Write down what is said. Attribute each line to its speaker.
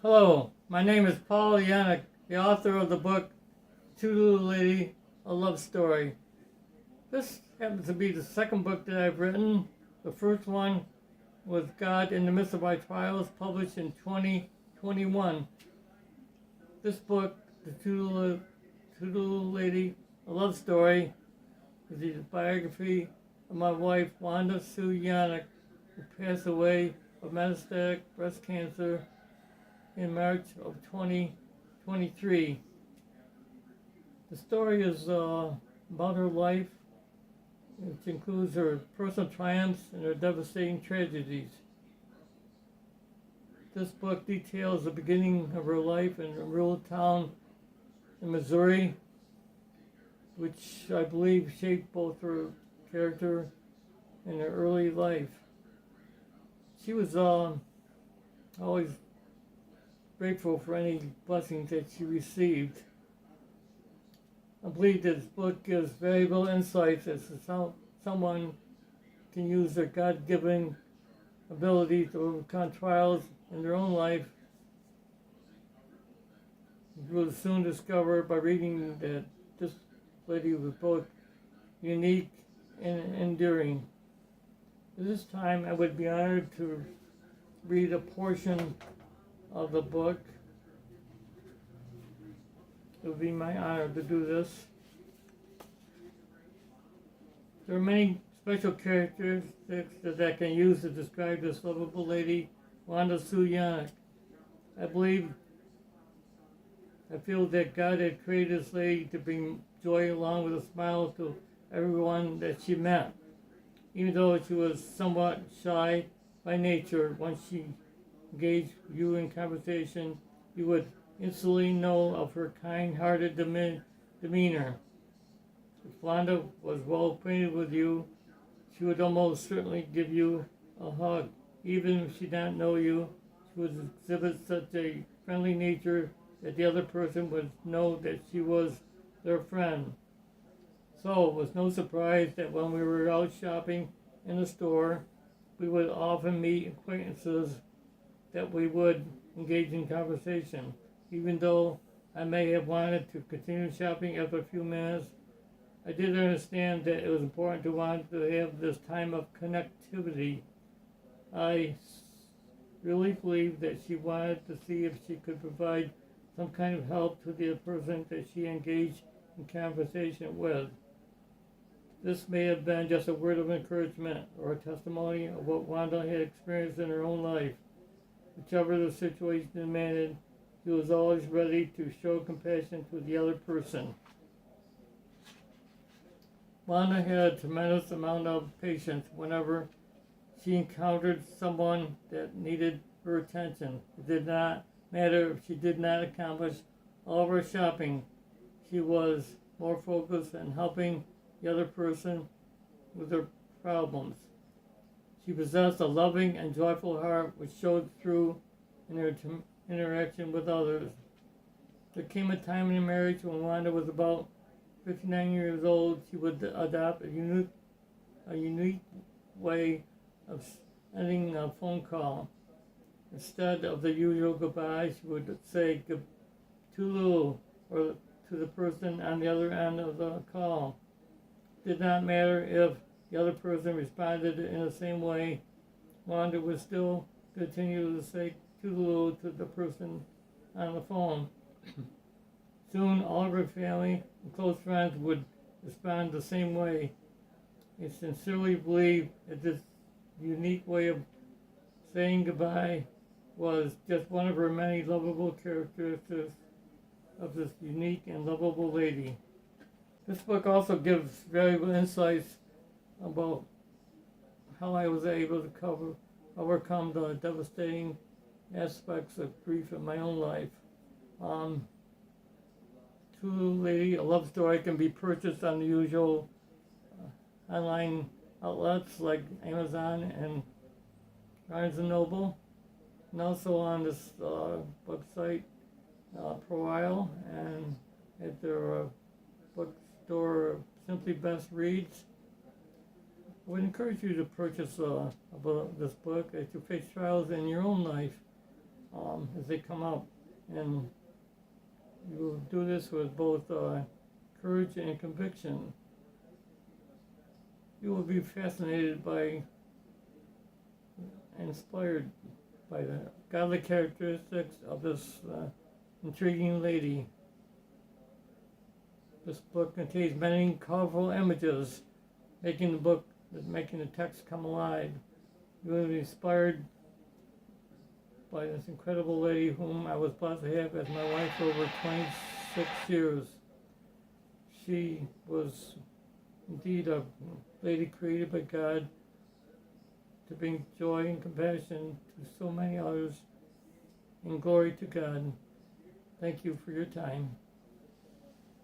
Speaker 1: Hello, my name is Paul Yanock, the author of the book Toodle-oo Lady, a Love Story. This happens to be the second book that I've written. The first one was God in the Midst of My Trials, published in 2021. This book, the Toodle-oo Lady, a Love Story, is the biography of my wife, Wanda Sue Yanock, who passed away of metastatic breast cancer in March of 2023. The story is about her life, which includes her personal triumphs and her devastating tragedies. This book details the beginning of her life in a rural town in Missouri, which I believe shaped both her character and her early life. She was always grateful for any blessings that she received. I believe this book gives valuable insights as to how someone can use their God-given ability to overcome trials in their own life. You will soon discover by reading that this lady was both unique and enduring. At this time, I would be honored to read a portion of the book. It would be my honor to do this. There are many special characteristics that I can use to describe this lovable lady, Wanda Sue Yanock. I feel that God had created this lady to bring joy along with a smile to everyone that she met. Even though she was somewhat shy by nature, once she engaged you in conversation, you would instantly know of her kind-hearted demeanor. If Wanda was well acquainted with you, she would almost certainly give you a hug. Even if she did not know you, she would exhibit such a friendly nature that the other person would know that she was their friend. So it was no surprise that when we were out shopping in the store, we would often meet acquaintances that we would engage in conversation. Even though I may have wanted to continue shopping after a few minutes, I did understand that it was important to want to have this time of connectivity. I really believed that she wanted to see if she could provide some kind of help to the person that she engaged in conversation with. This may have been just a word of encouragement or a testimony of what Wanda had experienced in her own life. Whichever the situation demanded, she was always ready to show compassion to the other person. Wanda had a tremendous amount of patience whenever she encountered someone that needed her attention. It did not matter if she did not accomplish all of her shopping. She was more focused on helping the other person with their problems. She possessed a loving and joyful heart which showed through in her interaction with others. There came a time in her marriage when Wanda was about 59 years old. She would adopt a unique way of ending a phone call. Instead of the usual goodbye, she would say Toodle-oo or to the person on the other end of the call. It did not matter if the other person responded in the same way. Wanda would still continue to say Toodle-oo to the person on the phone. Soon all of her family and close friends would respond the same way. I sincerely believe that this unique way of saying goodbye was just one of her many lovable characteristics of this unique and lovable lady. This book also gives valuable insights about how I was able to overcome the devastating aspects of grief in my own life. Toodle-oo Lady, a love story, can be purchased on the usual online outlets like Amazon and Barnes & Noble, and also on this website, Promotional, and at their bookstore, Simply Best Reads. I would encourage you to purchase this book as you face trials in your own life. as they come out. And you will do this with both courage and conviction. You will be fascinated by and inspired by the godly characteristics of this intriguing lady. This book contains many colorful images, making the text come alive. You will be inspired by this incredible lady whom I was blessed to have as my wife for over 26 years. She was indeed a lady created by God to bring joy and compassion to so many others, and glory to God. Thank you for your time.